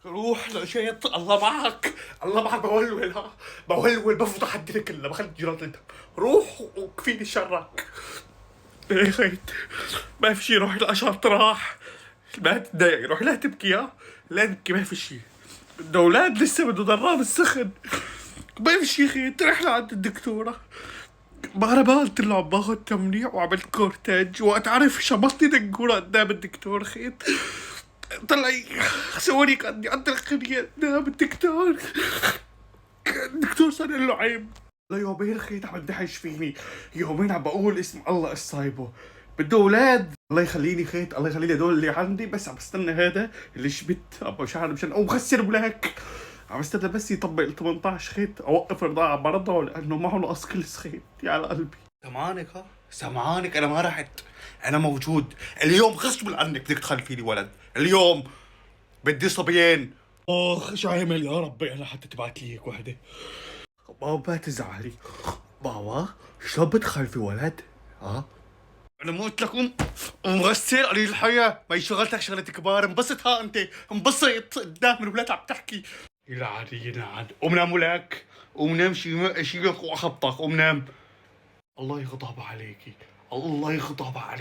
روح نشيط. الله معك، الله معك. بولول، ها بولول، بفضح الدنيا كلها، بخلي الجيران تندم. روح وكفيني شرك. ايه خيت، ما في شي. روح الاشرط راح. ما تتضايق، روح لا تبكي، ها لا تبكي، ما في شي. بده اولاد لسه، بده ضرام السخن. ما في شي خيت، رحنا عند الدكتورة. ما انا ما قلت له عم باخذ تمنيع وعملت كورتاج، وقت عارف شمطني دكورة قدام الدكتور خيت. طلع سوري كان عند الخلية قدام الدكتور. الدكتور صار له عيب. يومين خيت عم يدحش فيني، يومين عم بقول اسم الله الصايبه. بده اولاد. الله يخليني خيت، الله يخلي لي هدول اللي عندي، بس عم بستنى هذا اللي شبت ابو شعر مشان او مخسر بلاك. عم بستنى بس يطبق ال 18 خيت، اوقف الرضاعه برضه لانه معه نقص كلس خيت. يا على قلبي. سمعانك، ها سمعانك، انا ما رحت، انا موجود اليوم غصب عنك. بدك تخلفي لي ولد اليوم، بدي صبيين. اخ شو عامل يا ربي، انا حتى تبعت لي هيك وحده. بابا تزعلي. بابا شلون بتخلفي ولد؟ ها؟ انا مو قلت لك قوم غسل قليل الحياة، ما هي شغلتك شغلة كبار. انبسط، ها انت انبسط قدام الولاد عم تحكي. يلعنينا عاد، قوم نام ولك، قوم نام. شيلك واخبطك، قوم نام. الله يغضب عليكي، الله يغضب عليك.